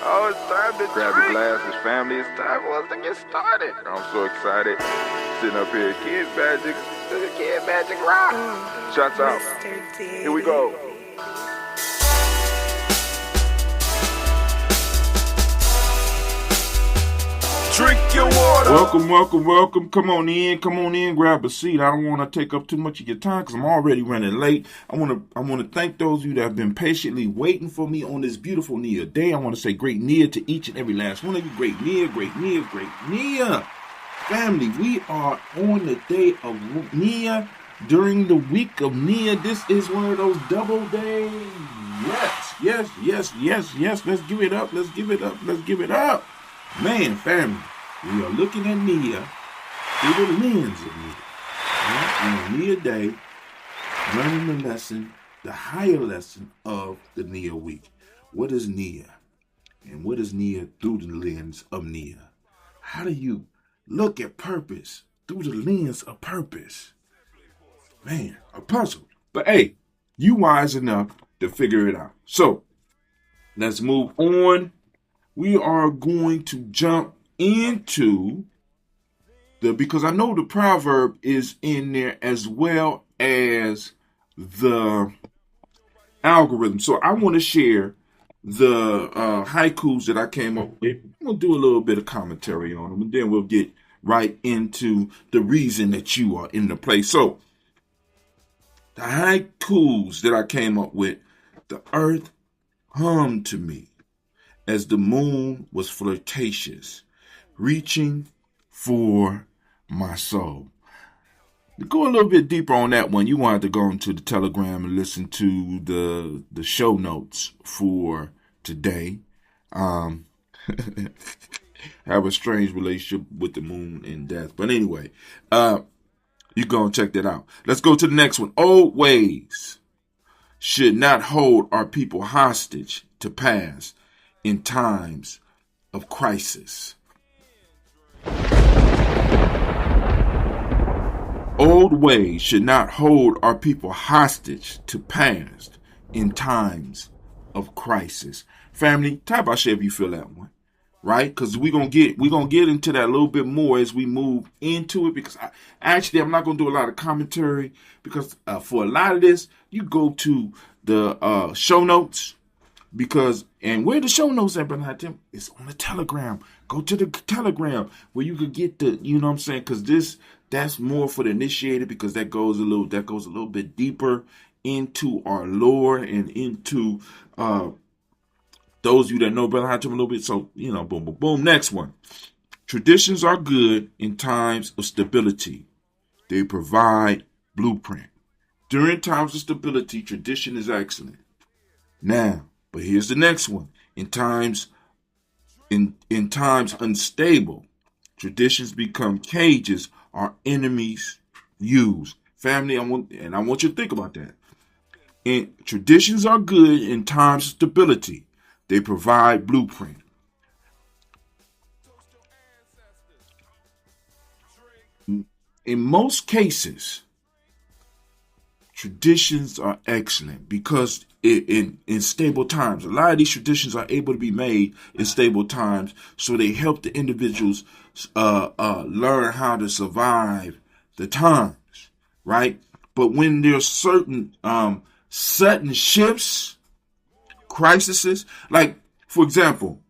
Oh, it's time to grab your glasses, family. It's time for us to get started. I'm so excited. Sitting up here, Kid Magic Rock. Shots out. Here we go. Drink your water. Welcome. Come on in, grab a seat. I don't want to take up too much of your time because I'm already running late. I want to thank those of you that have been patiently waiting for me on this beautiful Nia day. I want to say great Nia to each and every last one of you. Great Nia. Family, we are on the day of Nia during the week of Nia. This is one of those double days. Yes. Let's give it up. Man, family, we are looking at Nia through the lens of Nia. Right? On Nia Day, learning the lesson, the higher lesson of the Nia week. What is Nia? And what is Nia through the lens of Nia? How do you look at purpose through the lens of purpose? Man, a puzzle. But hey, you wise enough to figure it out. So, let's move on. We are going to jump into because I know the proverb is in there as well as the algorithm. So I want to share the haikus that I came up with. I'm going to do a little bit of commentary on them, and then we'll get right into the reason that you are in the place. So the haikus that I came up with: the earth hummed to me as the moon was flirtatious, reaching for my soul. To go a little bit deeper on that one, you wanted to go into the Telegram and listen to the show notes for today. Have a strange relationship with the moon and death. But anyway, you go and check that out. Let's go to the next one. Old ways should not hold our people hostage to past in times of crisis. Old ways should not hold our people hostage to past in times of crisis. Family, type out share if you feel that one, right? Because we're gonna get into that a little bit more as we move into it. Because I'm not gonna do a lot of commentary because for a lot of this, you go to the show notes. And where the show notes at, Brother Tim? It's on the Telegram. Go to the Telegram where you could get the, you know what I'm saying? Because that's more for the initiated, because that goes a little bit deeper into our lore and into those of you that know Brother Tim a little bit. So, boom. Next one. Traditions are good in times of stability. They provide blueprint. During times of stability, tradition is excellent. Now, but here's the next one. In times unstable, traditions become cages our enemies use. Family, I want you to think about that. And traditions are good in times of stability. They provide blueprint. In most cases, traditions are excellent because in stable times, a lot of these traditions are able to be made in stable times, so they help the individuals learn how to survive the times, right? But when there's certain sudden shifts, crises, like, for example,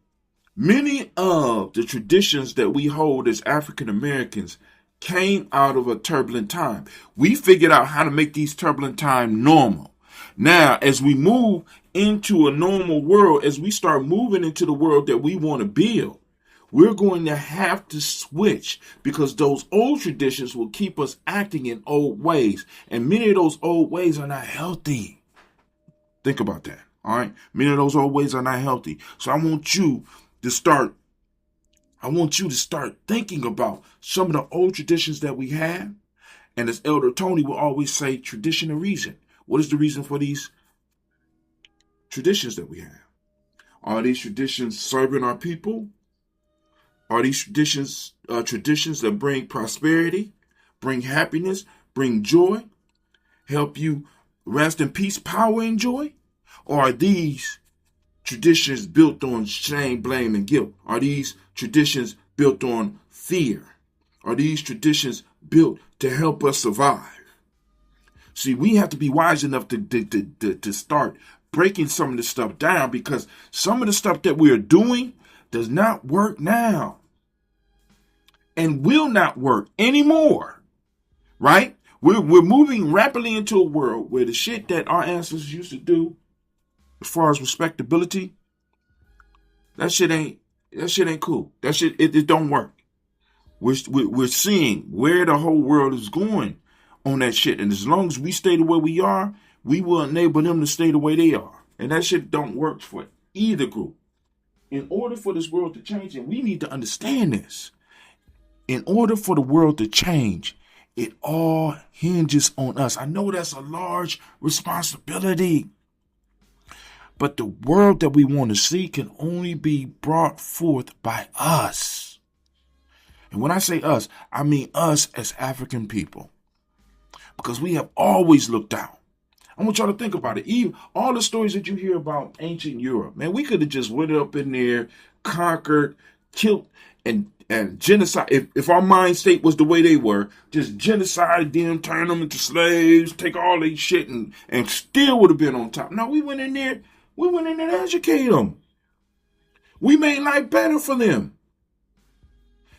many of the traditions that we hold as African Americans came out of a turbulent time. We figured out how to make these turbulent times normal. Now, as we move into a normal world, as we start moving into the world that we want to build, we're going to have to switch, because those old traditions will keep us acting in old ways. And many of those old ways are not healthy. Think about that. All right. Many of those old ways are not healthy. So I want you to start thinking about some of the old traditions that we have. And as Elder Tony will always say, tradition and reason. What is the reason for these traditions that we have? Are these traditions serving our people? Are these traditions that bring prosperity, bring happiness, bring joy, help you rest in peace, power, and joy? Or are these traditions built on shame, blame, and guilt? Are these traditions built on fear? Are these traditions built to help us survive? See, we have to be wise enough to start breaking some of this stuff down, because some of the stuff that we are doing does not work now and will not work anymore, right? We're moving rapidly into a world where the shit that our ancestors used to do, as far as respectability, that shit ain't cool. That shit it don't work. We're seeing where the whole world is going on that shit, and as long as we stay the way we are, we will enable them to stay the way they are, and that shit don't work for either group. In order for this world to change, and we need to understand this, in order for the world to change, it all hinges on us. I know that's a large responsibility, but the world that we want to see can only be brought forth by us. And when I say us, I mean us as African people, because we have always looked out. I want y'all to think about it. Even all the stories that you hear about ancient Europe, man, we could have just went up in there, conquered, killed, and genocide. If our mind state was the way they were, just genocide them, turn them into slaves, take all their shit, and still would have been on top. No, we went in there to educate them. We made life better for them.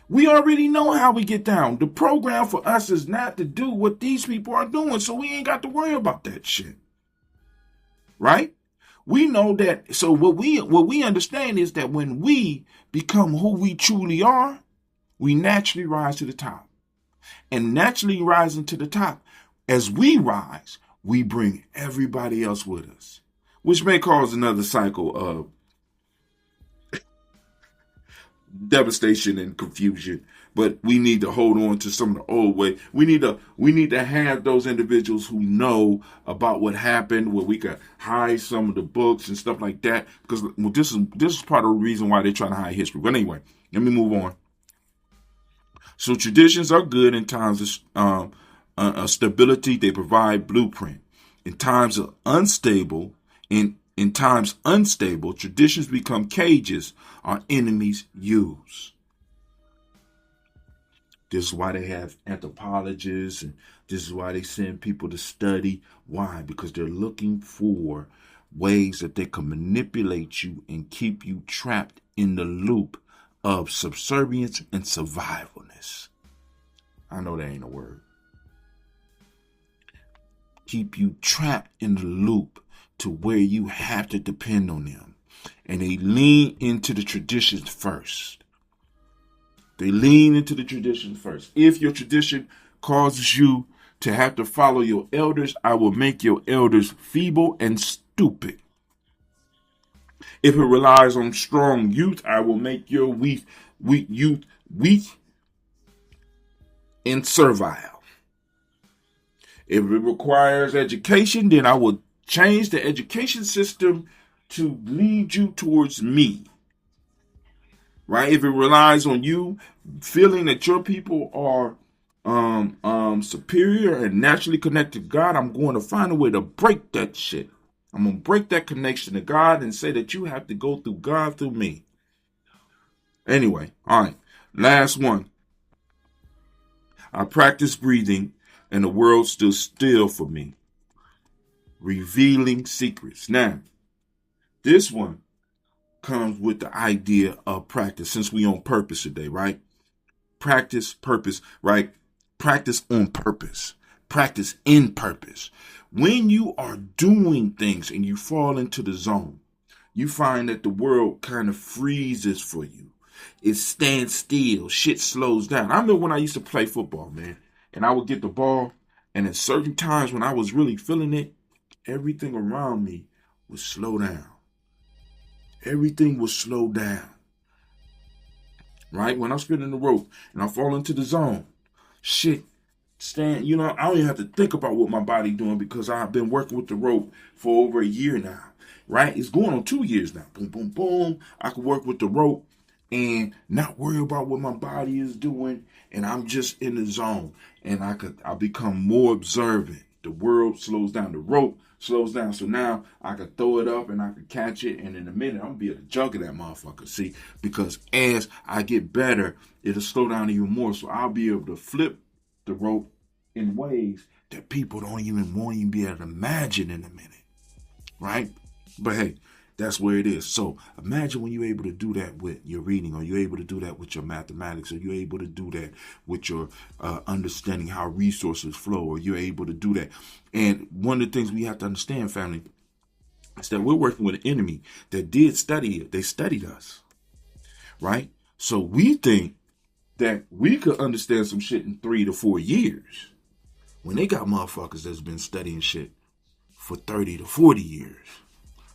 We already know how we get down. The program for us is not to do what these people are doing, so we ain't got to worry about that shit. Right? We know that. So what we understand is that when we become who we truly are, we naturally rise to the top. And naturally rising to the top, as we rise, we bring everybody else with us, which may cause another cycle of devastation and confusion. But we need to hold on to some of the old way. We need to have those individuals who know about what happened, where we can hide some of the books and stuff like that. Because this is part of the reason why they're trying to hide history. But anyway, let me move on. So traditions are good in times of stability. They provide blueprint. In times of unstable, in times unstable, traditions become cages our enemies use. This is why they have anthropologists, and this is why they send people to study. Why? Because they're looking for ways that they can manipulate you and keep you trapped in the loop of subservience and survivalness. I know that ain't a word. Keep you trapped in the loop to where you have to depend on them. And they lean into the traditions first. If your tradition causes you to have to follow your elders, I will make your elders feeble and stupid. If it relies on strong youth, I will make your weak youth weak and servile. If it requires education, then I will change the education system to lead you towards me. Right? If it relies on you feeling that your people are superior and naturally connected to God, I'm going to find a way to break that shit. I'm going to break that connection to God and say that you have to go through God through me. Anyway, all right. Last one. I practice breathing and the world stood still for me. Revealing secrets. Now, this one comes with the idea of practice, since we on purpose today, right? Practice, purpose, right? Practice on purpose. Practice in purpose. When you are doing things and you fall into the zone, you find that the world kind of freezes for you. It stands still. Shit slows down. I remember when I used to play football, man, and I would get the ball, and at certain times when I was really feeling it, everything around me would slow down. Everything would slow down. Right? When I'm spinning the rope and I fall into the zone, shit, I don't even have to think about what my body doing, because I've been working with the rope for over a year now. Right? It's going on 2 years now. Boom, boom, boom. I can work with the rope and not worry about what my body is doing, and I'm just in the zone, and I'll become more observant. the world slows down. The rope slows down. So now I can throw it up and I can catch it. And in a minute, I'm going to be able to juggle that motherfucker. See, because as I get better, it'll slow down even more. So I'll be able to flip the rope in ways that people won't even be able to imagine in a minute. Right? But hey, that's where it is. So imagine when you're able to do that with your reading, or you're able to do that with your mathematics, or you're able to do that with your understanding how resources flow, or you're able to do that. And one of the things we have to understand, family, is that we're working with an enemy that did study it. They studied us, right? So we think that we could understand some shit in 3 to 4 years, when they got motherfuckers that's been studying shit for 30 to 40 years.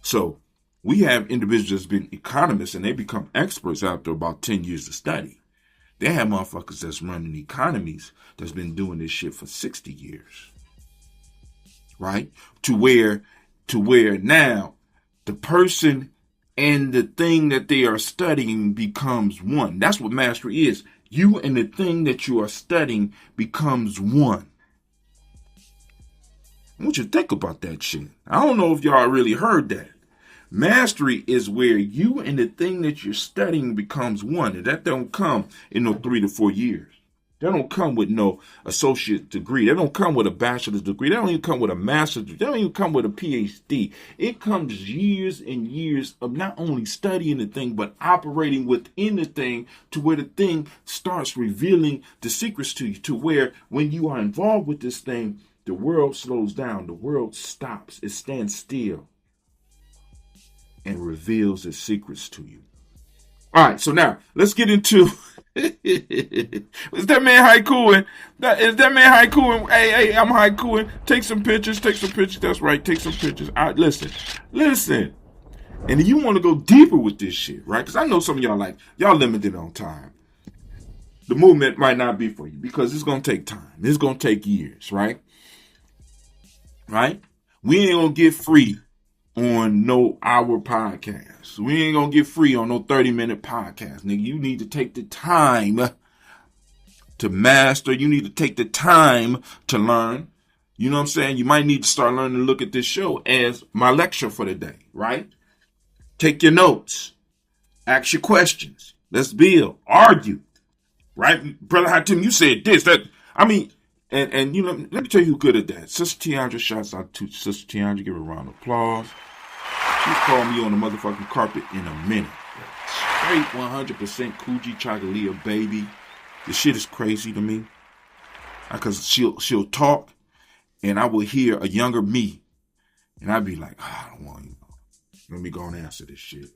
So we have individuals that's been economists and they become experts after about 10 years of study. They have motherfuckers that's running economies that's been doing this shit for 60 years. Right? To where now the person and the thing that they are studying becomes one. That's what mastery is. You and the thing that you are studying becomes one. I want you to think about that shit. I don't know if y'all really heard that. Mastery is where you and the thing that you're studying becomes one. And that don't come in no 3 to 4 years. That don't come with no associate degree. That don't come with a bachelor's degree. That don't even come with a master's degree. That don't even come with a PhD. It comes years and years of not only studying the thing, but operating within the thing, to where the thing starts revealing the secrets to you, to where when you are involved with this thing, the world slows down. The world stops. It stands still and reveals its secrets to you. All right, so now let's get into. Is that man haikuing? Is that man haikuing? Hey, I'm haikuing. Take some pictures. That's right. Take some pictures. All right, listen. And if you want to go deeper with this shit, right? Because I know some of y'all limited on time. The movement might not be for you because it's gonna take time. It's gonna take years, right? Right? We ain't gonna get free on no hour podcast. We ain't gonna get free on no 30-minute podcast. Nigga, you need to take the time to master. You need to take the time to learn. You know what I'm saying? You might need to start learning to look at this show as my lecture for the day, right? Take your notes. Ask your questions. Let's build. Argue. Right? Brother Hatim, you said this, that. I mean, and you know, let me tell you who's good at that. Sister Tiandra, shouts out to Sister Tiandra. Give her a round of applause. She's called me on the motherfucking carpet in a minute. Straight 100% Coogee Chocolate baby. This shit is crazy to me. Because she'll talk, and I will hear a younger me. And I'd be like, I don't want you. Let me go and answer this shit.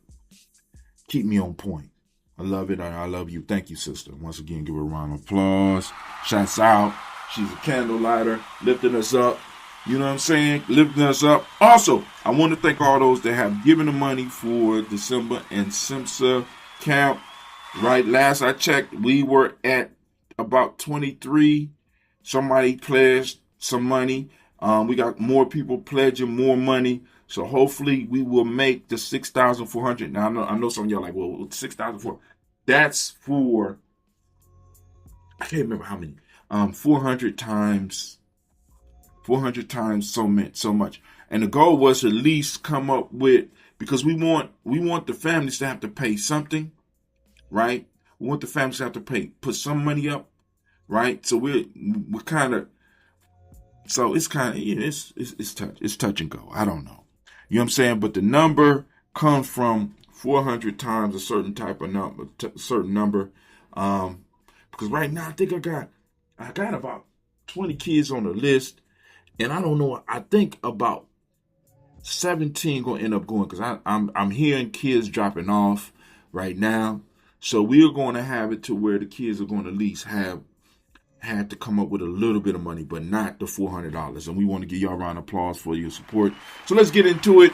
Keep me on point. I love it. I love you. Thank you, sister. Once again, give her a round of applause. Shouts out. She's a candle lighter, lifting us up. You know what I'm saying? Lifting us up. Also, I want to thank all those that have given the money for December and SIMSA camp. Right? Last I checked, we were at about 23. Somebody pledged some money. We got more people pledging more money. So hopefully we will make the 6,400. Now I know some of y'all are like, well, 6,400. That's for, I can't remember how many. 400 times so much. And the goal was to at least come up with, because we want the families to have to pay something, right? We want the families to have to put some money up, right? So we're kind of, so it's kind of, yeah, it's touch and go. I don't know. You know what I'm saying? But the number comes from 400 times a certain type of number, certain number. Because right now I think I got about 20 kids on the list, and I don't know. I think about 17 gonna end up going, because I'm hearing kids dropping off right now. So we're going to have it to where the kids are going to at least had to come up with a little bit of money, but not the $400. And we want to give y'all a round of applause for your support. So let's get into it.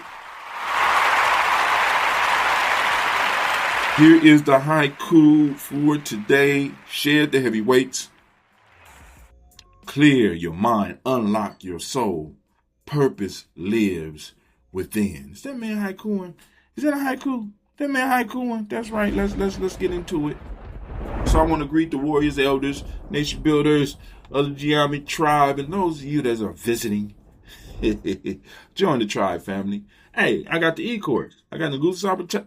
Here is the haiku for today. Shed the heavy weights. Clear your mind. Unlock your soul. Purpose lives within. Is that man haikuing? Is that a haiku? That man haikuing? That's right. Let's get into it. So I want to greet the warriors, elders, nation builders, of the Nyame tribe, and those of you that are visiting, join the tribe, family. Hey, I got the e-course. I got the Goose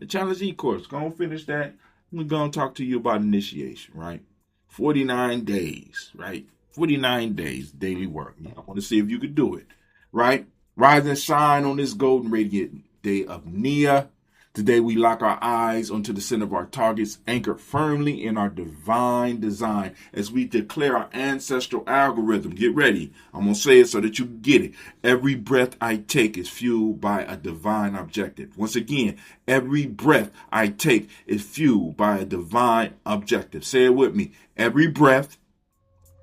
Challenge e-course. Go on, finish that. I'm going to talk to you about initiation, right? 49 days, right? 49 days daily work. I want to see if you could do it, right? Rise and shine on this golden radiant day of Nia. Today we lock our eyes onto the center of our targets, anchored firmly in our divine design as we declare our ancestral algorithm. Get ready. I'm going to say it so that you get it. Every breath I take is fueled by a divine objective. Once again, every breath I take is fueled by a divine objective. Say it with me. Every breath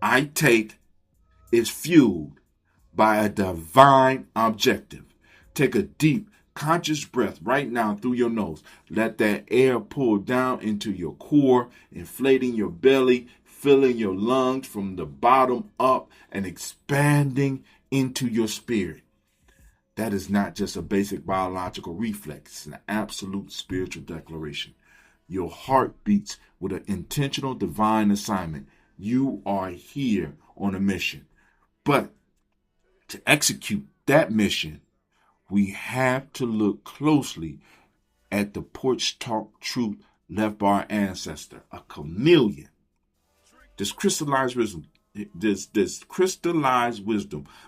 I take is fueled by a divine objective. Take a deep, conscious breath right now through your nose. Let that air pull down into your core, inflating your belly, filling your lungs from the bottom up, and expanding into your spirit. That is not just a basic biological reflex. It's an absolute spiritual declaration. Your heart beats with an intentional divine assignment. You are here on a mission. But to execute that mission, we have to look closely at the porch talk truth left by our ancestor, a chameleon. This crystallized wisdom,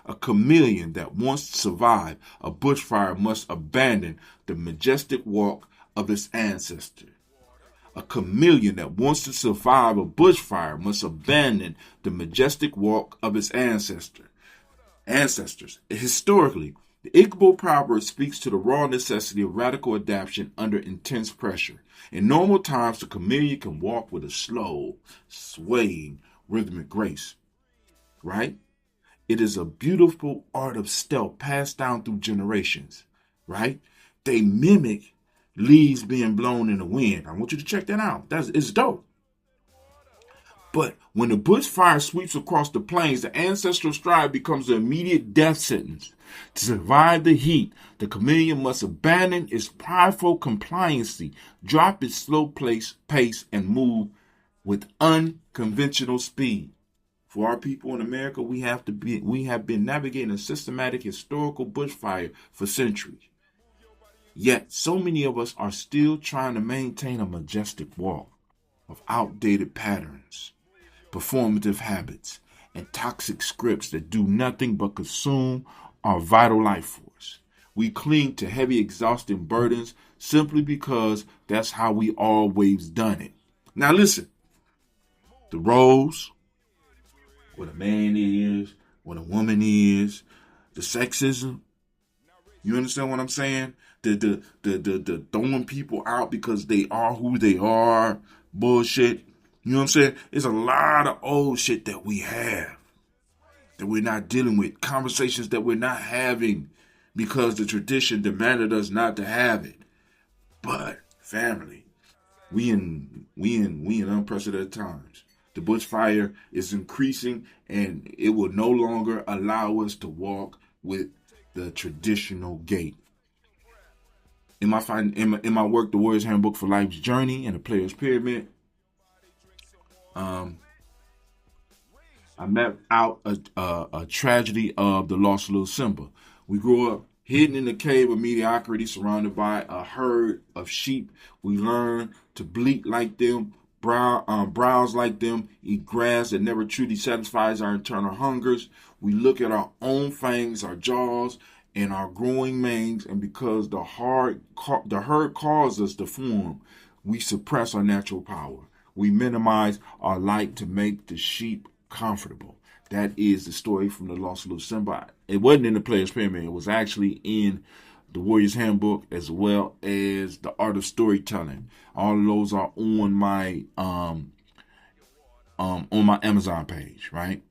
a chameleon that wants to survive a bushfire must abandon the majestic walk of its ancestor. A chameleon that wants to survive a bushfire must abandon the majestic walk of its ancestors. Historically, the Igbo proverb speaks to the raw necessity of radical adaptation under intense pressure. In normal times, the chameleon can walk with a slow, swaying, rhythmic grace. Right? It is a beautiful art of stealth passed down through generations. Right? They mimic leaves being blown in the wind. I want you to check that out. It's dope. But when the bushfire sweeps across the plains, the ancestral stride becomes an immediate death sentence. To survive the heat, the chameleon must abandon its prideful compliancy, drop its slow pace, and move with unconventional speed. For our people in America, we have been navigating a systematic historical bushfire for centuries. Yet, so many of us are still trying to maintain a majestic walk of outdated patterns, performative habits, and toxic scripts that do nothing but consume our vital life force. We cling to heavy, exhausting burdens simply because that's how we always done it. Now listen, the roles, what a man is, what a woman is, the sexism, you understand what I'm saying? The throwing people out because they are who they are, bullshit. You know what I'm saying? There's a lot of old shit that we have that we're not dealing with. Conversations that we're not having because the tradition demanded us not to have it. But family, we in unprecedented times. The bushfire is increasing, and it will no longer allow us to walk with the traditional gait. In my work, The Warrior's Handbook for Life's Journey and the Player's Pyramid, I mapped out a tragedy of the loss of little Simba. We grew up hidden in the cave of mediocrity, surrounded by a herd of sheep. We learn to bleat like them, browse like them, eat grass that never truly satisfies our internal hungers. We look at our own fangs, our jaws, and our growing manes, and because the herd calls us to form, we suppress our natural power. We minimize our light to make the sheep comfortable. That is the story from the lost little Simba. It wasn't in the Player's Pyramid. It was actually in the Warrior's Handbook, as well as the Art of Storytelling. All of those are on my Amazon page, right?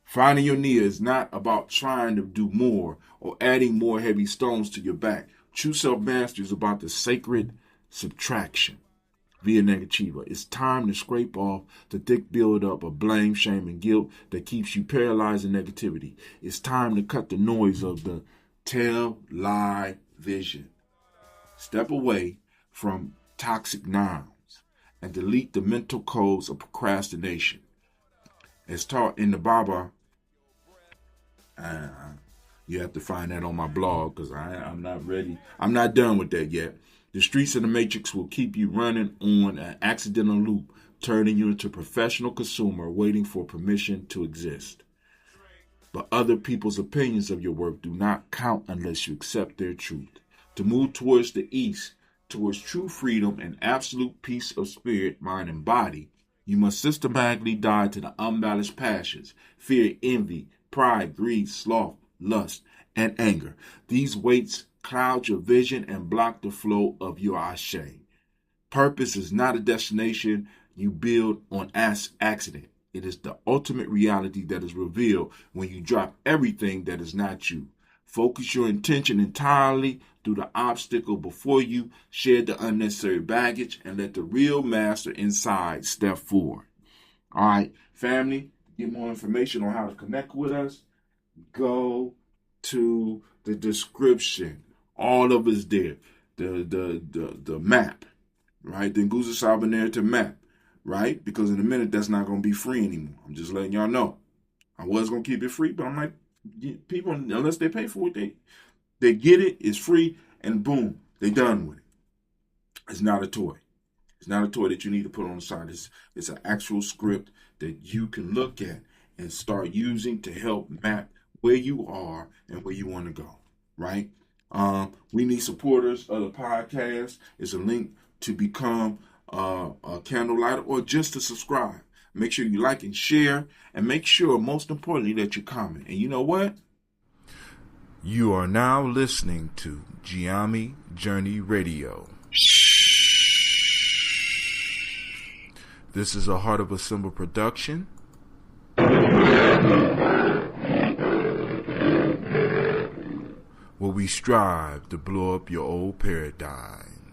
Finding your Nia is not about trying to do more or adding more heavy stones to your back. True self-mastery is about the sacred subtraction via negativa. It's time to scrape off the thick buildup of blame, shame, and guilt that keeps you paralyzed in negativity. It's time to cut the noise of the tell, lie, vision. Step away from toxic nouns and delete the mental codes of procrastination. as taught in the Baba. You have to find that on my blog because I'm not ready. I'm not done with that yet. The streets of the Matrix will keep you running on an accidental loop, turning you into a professional consumer waiting for permission to exist. But other people's opinions of your work do not count unless you accept their truth. To move towards the east, towards true freedom and absolute peace of spirit, mind, and body, you must systematically die to the unbalanced passions, fear, envy, pride, greed, sloth, lust, and anger. These weights cloud your vision and block the flow of your ashe. Purpose is not a destination you build on accident. It is the ultimate reality that is revealed when you drop everything that is not you. Focus your intention entirely through the obstacle before you, shed the unnecessary baggage, and let the real master inside step forward. All right, family, get more information on how to connect with us. Go to the description. All of it's there. The map, right? The Nguza Saba narrative map, right? Because in a minute, that's not going to be free anymore. I'm just letting y'all know. I was going to keep it free, but I'm like, people, unless they pay for it, they get it, it's free, and boom, they done with it. It's not a toy. It's not a toy that you need to put on the side. It's an actual script that you can look at and start using to help map where you are and where you want to go, right? We need supporters of the podcast. It's a link to become a candlelighter or just to subscribe. Make sure you like and share, and make sure, most importantly, that you comment. And you know what? You are now listening to Nyame Journey Radio. This is a Heart of a Symbol production. Where we strive to blow up your old paradigm.